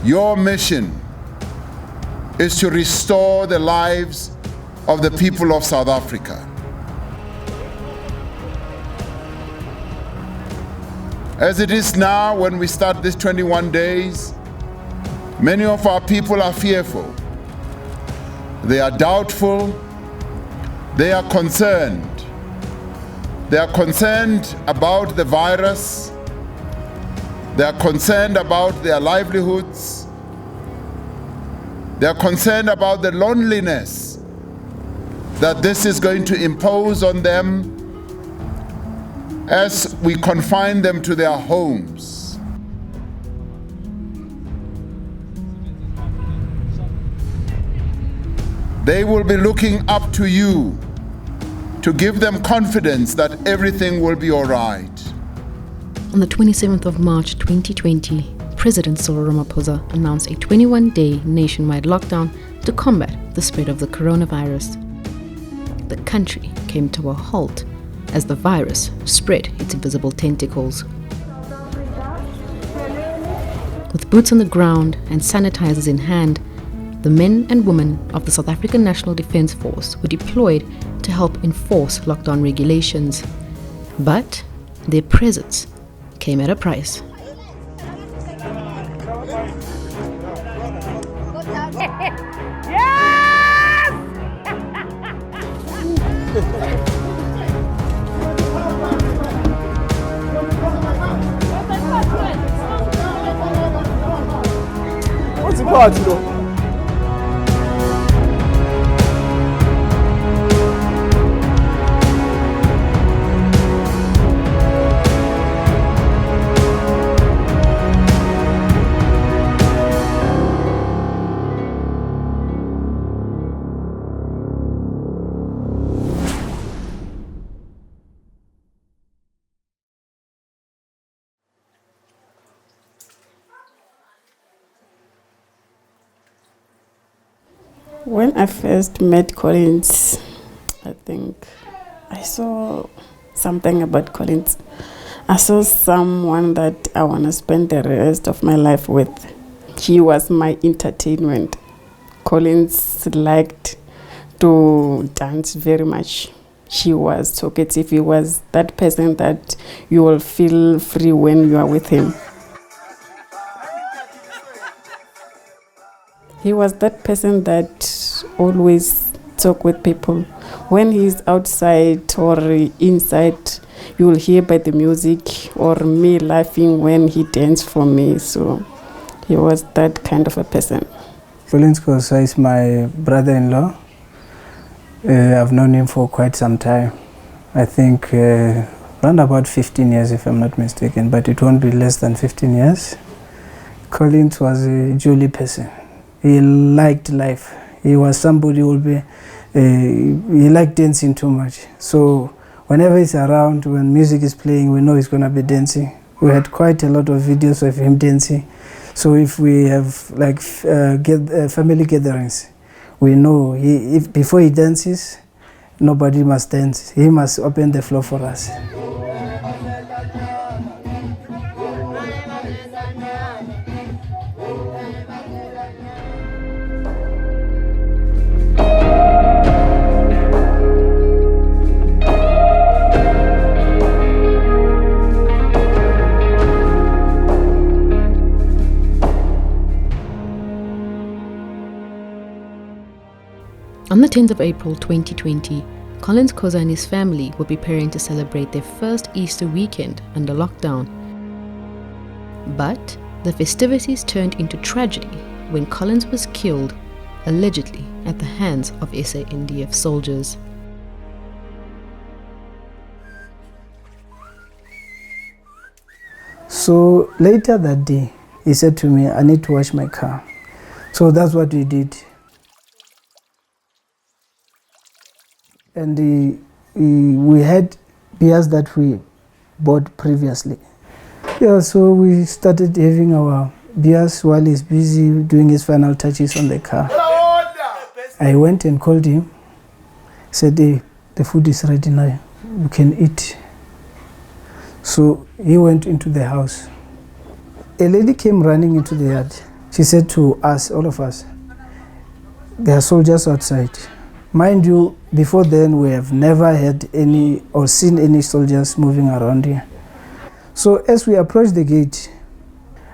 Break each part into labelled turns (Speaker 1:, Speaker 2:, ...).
Speaker 1: Your mission is to restore the lives of the people of South Africa. As it is now, when we start these 21 days, many of our people are fearful. They are doubtful. They are concerned. They are concerned about the virus. They are concerned about their livelihoods. They are concerned about the loneliness that this is going to impose on them as we confine them to their homes. They will be looking up to you to give them confidence that everything will be all right.
Speaker 2: On the 27th of March 2020, President Cyril Ramaphosa announced a 21-day nationwide lockdown to combat the spread of the coronavirus. The country came to a halt as the virus spread its invisible tentacles. With boots on the ground and sanitizers in hand, the men and women of the South African National Defence Force were deployed to help enforce lockdown regulations. But their presence came at a price.
Speaker 3: What's the part, though?
Speaker 4: When I first met Collins, I think I saw something about Collins. I saw someone that I want to spend the rest of my life with. He was my entertainment. Collins liked to dance very much. He was talkative. He was that person that you will feel free when you are with him. He was that person that always talk with people. When he's outside or inside, you will hear by the music or me laughing when he danced for me. So he was that kind of a person.
Speaker 5: Collins Khosa is my brother-in-law. I've known him for quite some time. I think around about 15 years if I'm not mistaken, but it won't be less than 15 years. Collins was a jolly person. He liked life. He was somebody who would be, he liked dancing too much. So whenever he's around, when music is playing, we know he's going to be dancing. We had quite a lot of videos of him dancing. So if we have like family gatherings, we know if before he dances, nobody must dance. He must open the floor for us.
Speaker 2: On the 10th of April 2020, Collins Khosa and his family were preparing to celebrate their first Easter weekend under lockdown. But the festivities turned into tragedy when Collins was killed, allegedly at the hands of SANDF soldiers.
Speaker 5: So later that day, he said to me, I need to wash my car. So that's what we did. And we had beers that we bought previously. Yeah, so we started having our beers while he's busy doing his final touches on the car. I went and called him, said, hey, the food is ready now, you can eat. So he went into the house. A lady came running into the yard. She said to us, all of us, there are soldiers outside. Mind you, before then we have never had any or seen any soldiers moving around here. So as we approached the gate,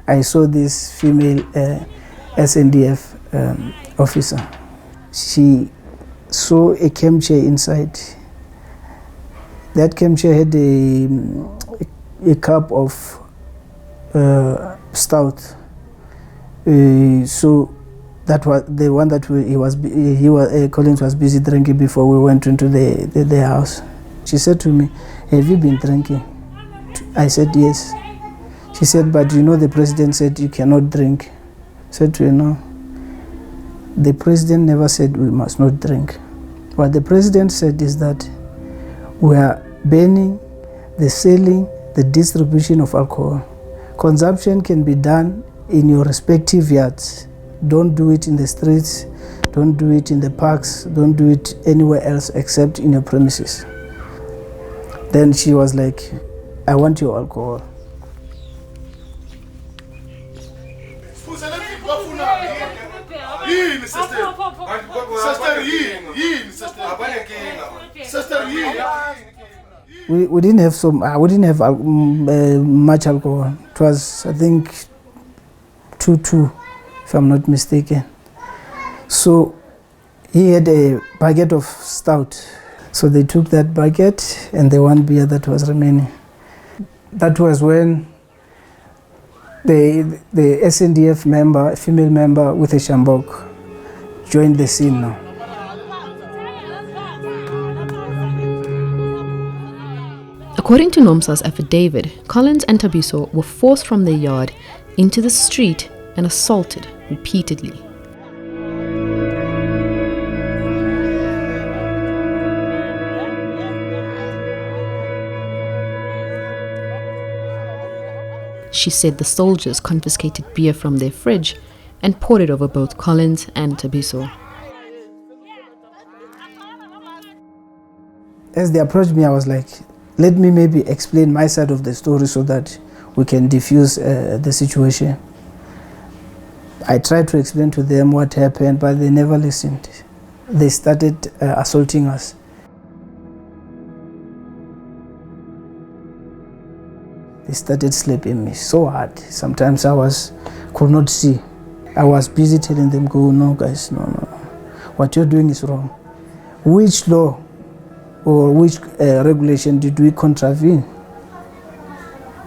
Speaker 5: I saw this female SANDF officer. She saw a camp chair inside. That camp chair had a cup of stout. So that was the one that Collins was busy drinking before we went into the house. She said to me, "Have you been drinking?" I said, "Yes." She said, "But you know the president said you cannot drink." I said to her, "No. The president never said we must not drink. What the president said is that we are banning the selling, the distribution of alcohol. Consumption can be done in your respective yards. Don't do it in the streets, don't do it in the parks, don't do it anywhere else except in your premises." Then she was like, "I want your alcohol." We didn't have we didn't have much alcohol. It was, I think, 2-2, if I'm not mistaken. So he had a bucket of stout. So they took that bucket and the one beer that was remaining. That was when the SANDF member, female member with a shambok, joined the scene now.
Speaker 2: According to Nomsa's affidavit, Collins and Thabiso were forced from their yard into the street and assaulted repeatedly. She said the soldiers confiscated beer from their fridge and poured it over both Collins and Thabiso.
Speaker 5: As they approached me, I was like, let me maybe explain my side of the story so that we can diffuse the situation. I tried to explain to them what happened, but they never listened. They started assaulting us. They started slapping me so hard. Sometimes could not see. I was busy telling them, "Go, no guys, no. What you're doing is wrong. Which law or which regulation did we contravene?"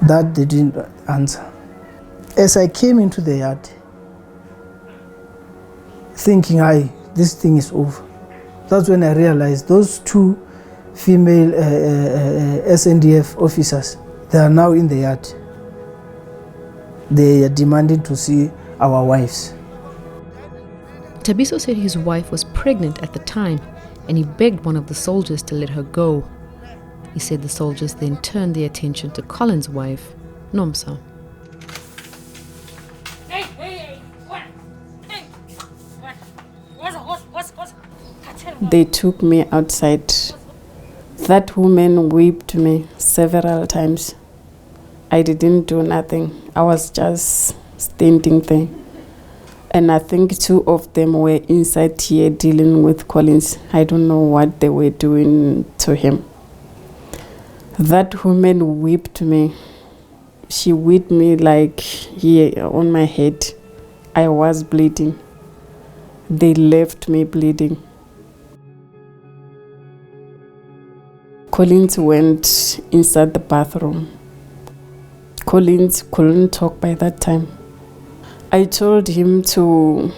Speaker 5: That they didn't answer. As I came into the yard, thinking, this thing is over. That's when I realized those two female SANDF officers, they are now in the yard. They are demanding to see our wives.
Speaker 2: Thabiso said his wife was pregnant at the time and he begged one of the soldiers to let her go. He said the soldiers then turned their attention to Collins' wife, Nomsa.
Speaker 4: They took me outside. That woman whipped me several times. I didn't do nothing. I was just standing there. And I think 2 of them were inside here dealing with Collins. I don't know what they were doing to him. That woman whipped me. She whipped me like here on my head. I was bleeding. They left me bleeding. Collins went inside the bathroom. Collins couldn't talk by that time. I told him to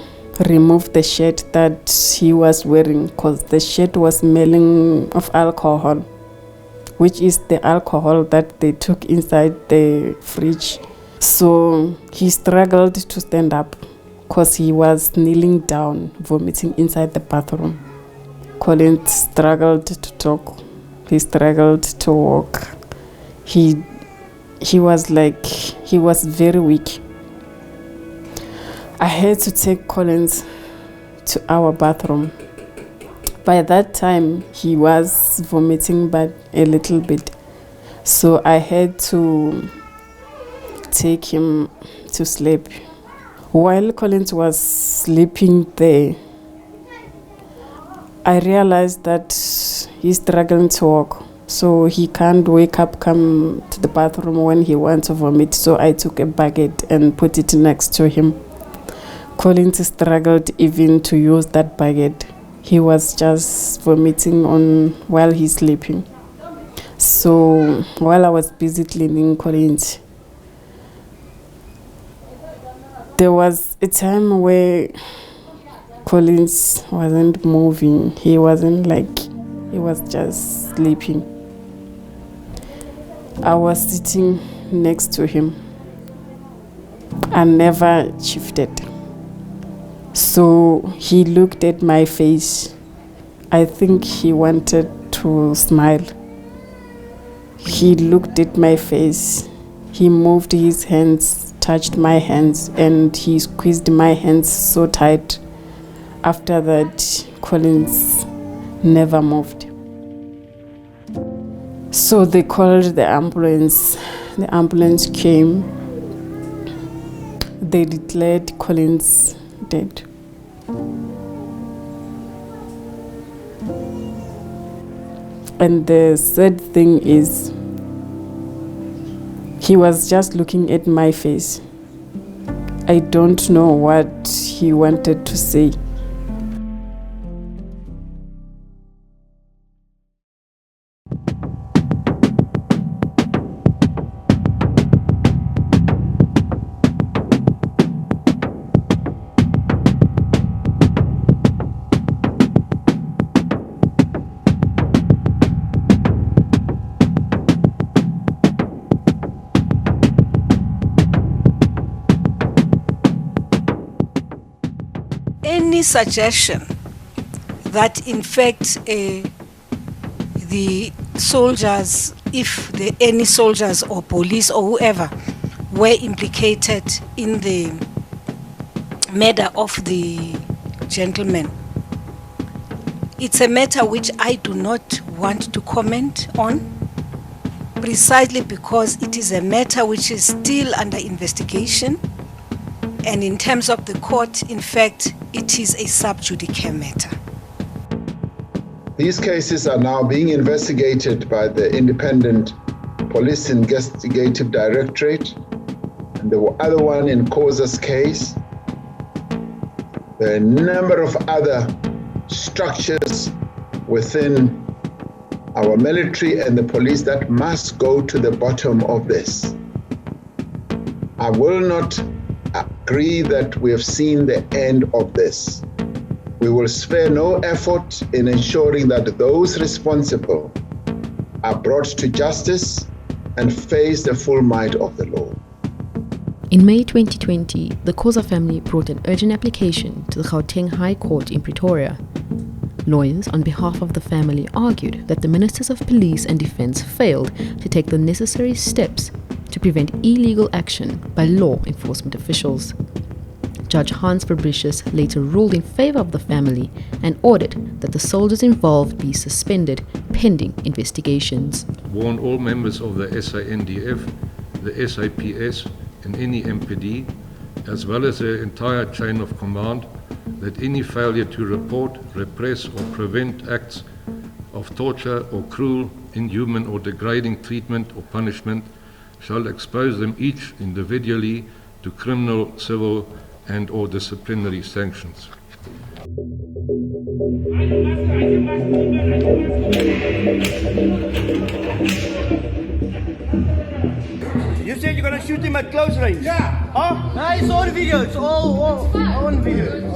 Speaker 4: remove the shirt that he was wearing because the shirt was smelling of alcohol, which is the alcohol that they took inside the fridge. So he struggled to stand up because he was kneeling down, vomiting inside the bathroom. Collins struggled to talk. He struggled to walk. He was very weak. I had to take Collins to our bathroom. By that time, he was vomiting but a little bit. So I had to take him to sleep. While Collins was sleeping there, I realized that he's struggling to walk. So he can't wake up, come to the bathroom when he wants to vomit. So I took a bucket and put it next to him. Collins struggled even to use that bucket. He was just vomiting on while he's sleeping. So while I was busy cleaning Collins, there was a time where Collins wasn't moving. He was just sleeping. I was sitting next to him. I never shifted. So he looked at my face. I think he wanted to smile. He looked at my face. He moved his hands, touched my hands, and he squeezed my hands so tight. After that, Collins never moved. So they called the ambulance. The ambulance came. They declared Collins dead. And the sad thing is, he was just looking at my face. I don't know what he wanted to say.
Speaker 3: Any suggestion that in fact the soldiers, if any soldiers or police or whoever were implicated in the murder of the gentleman, it's a matter which I do not want to comment on, precisely because it is a matter which is still under investigation. And in terms of the court, in fact, it is a sub judice matter.
Speaker 1: These cases are now being investigated by the Independent Police Investigative Directorate, and the other one in Khosa's case. There are a number of other structures within our military and the police that must go to the bottom of this. I will not agree that we have seen the end of this. We will spare no effort in ensuring that those responsible are brought to justice and face the full might of the law.
Speaker 2: In May 2020, the Khosa family brought an urgent application to the Gauteng High Court in Pretoria. Lawyers on behalf of the family argued that the Ministers of Police and Defence failed to take the necessary steps to prevent illegal action by law enforcement officials. Judge Hans Fabricius later ruled in favor of the family and ordered that the soldiers involved be suspended pending investigations.
Speaker 6: Warn all members of the SANDF, the SAPS and any MPD, as well as their entire chain of command, that any failure to report, repress or prevent acts of torture or cruel, inhuman or degrading treatment or punishment shall expose them each individually to criminal, civil and or disciplinary sanctions.
Speaker 7: You said you're going to shoot him at close range? Yeah. Huh? No, it's on video. It's all on video.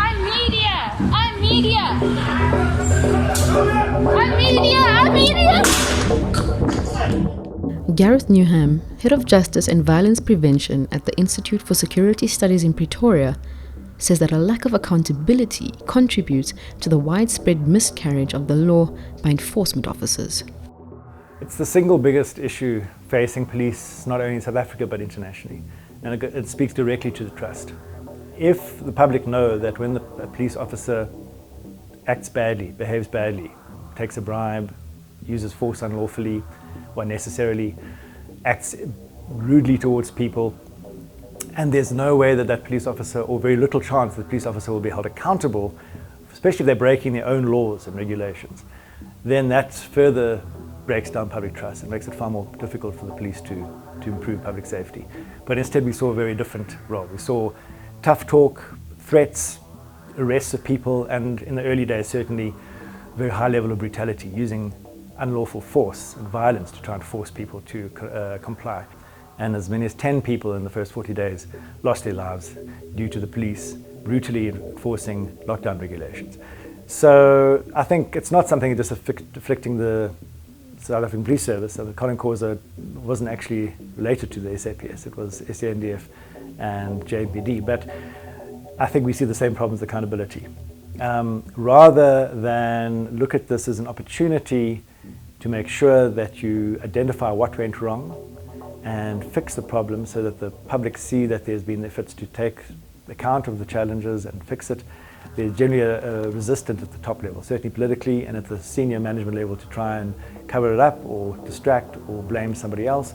Speaker 8: I'm media. I'm media. I'm media. I'm media.
Speaker 2: Gareth Newham, Head of Justice and Violence Prevention at the Institute for Security Studies in Pretoria, says that a lack of accountability contributes to the widespread miscarriage of the law by enforcement officers.
Speaker 9: It's the single biggest issue facing police, not only in South Africa but internationally, and it speaks directly to the trust. If the public know that when a police officer acts badly, behaves badly, takes a bribe, uses force unlawfully or unnecessarily, acts rudely towards people, and there's no way that that police officer, or very little chance that the police officer will be held accountable, especially if they're breaking their own laws and regulations, then that further breaks down public trust and makes it far more difficult for the police to improve public safety. But instead we saw a very different role. We saw tough talk, threats, arrests of people, and in the early days certainly a very high level of brutality, using unlawful force and violence to try and force people to comply. And as many as 10 people in the first 40 days lost their lives due to the police brutally enforcing lockdown regulations. So I think it's not something just afflicting the South African Police Service. So the Collins Khosa wasn't actually related to the SAPS, it was SANDF and JPD. But I think we see the same problems with accountability. Rather than look at this as an opportunity to make sure that you identify what went wrong and fix the problem so that the public see that there's been efforts to take account of the challenges and fix it, there's generally a resistance at the top level, certainly politically and at the senior management level, to try and cover it up or distract or blame somebody else.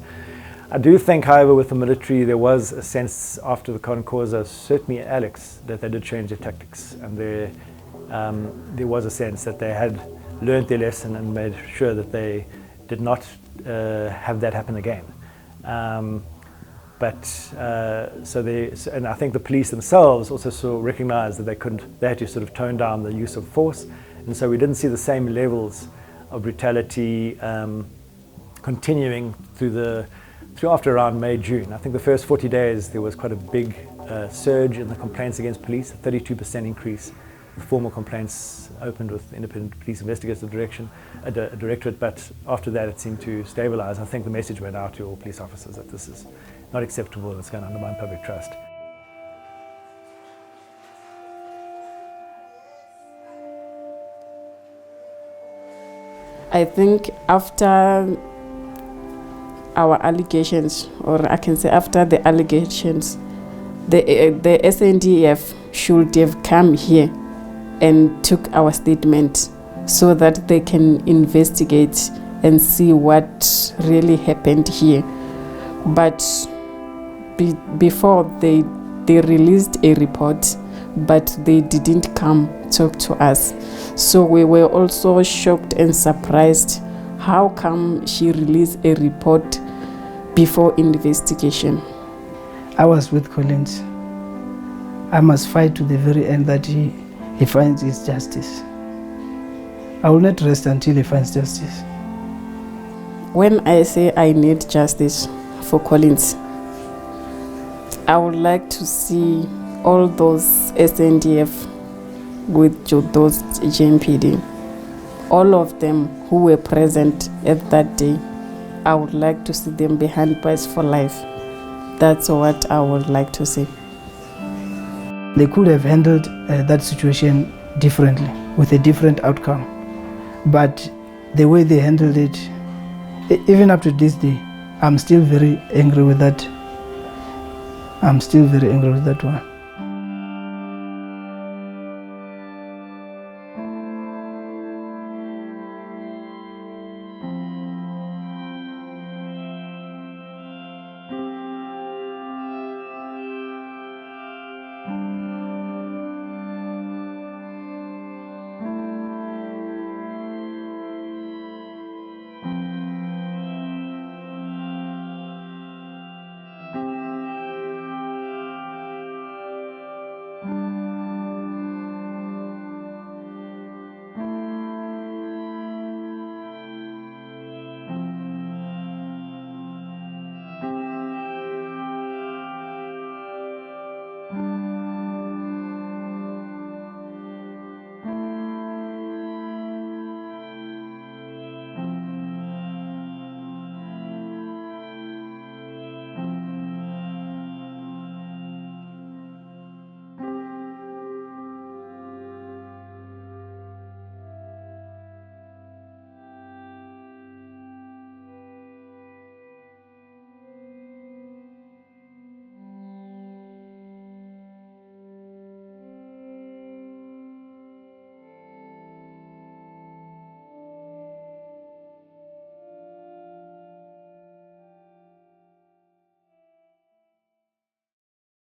Speaker 9: I do think, however, with the military, there was a sense after the Collins Khosa, certainly Alex, that they did change their tactics, and there was a sense that they had learned their lesson and made sure that they did not have that happen again. And I think the police themselves also recognized that they had to sort of tone down the use of force, and so we didn't see the same levels of brutality continuing through after around May, June. I think the first 40 days there was quite a big surge in the complaints against police, a 32% increase. Formal complaints opened with independent police investigative directorate, but after that it seemed to stabilize. I think the message went out to all police officers that this is not acceptable and it's going to undermine public trust.
Speaker 4: I think after our allegations, or I can say after the allegations, the SANDF should have come here and took our statement so that they can investigate and see what really happened here. But before they released a report, but they didn't come talk to us. So we were also shocked and surprised. How come she released a report before investigation?
Speaker 5: I was with Collins. I must fight to the very end that he finds his justice. I will not rest until he finds justice.
Speaker 4: When I say I need justice for Collins, I would like to see all those SANDF with those JMPD, all of them who were present at that day. I would like to see them behind bars for life. That's what I would like to see.
Speaker 5: They could have handled that situation differently, with a different outcome. But the way they handled it, even up to this day, I'm still very angry with that. I'm still very angry with that one.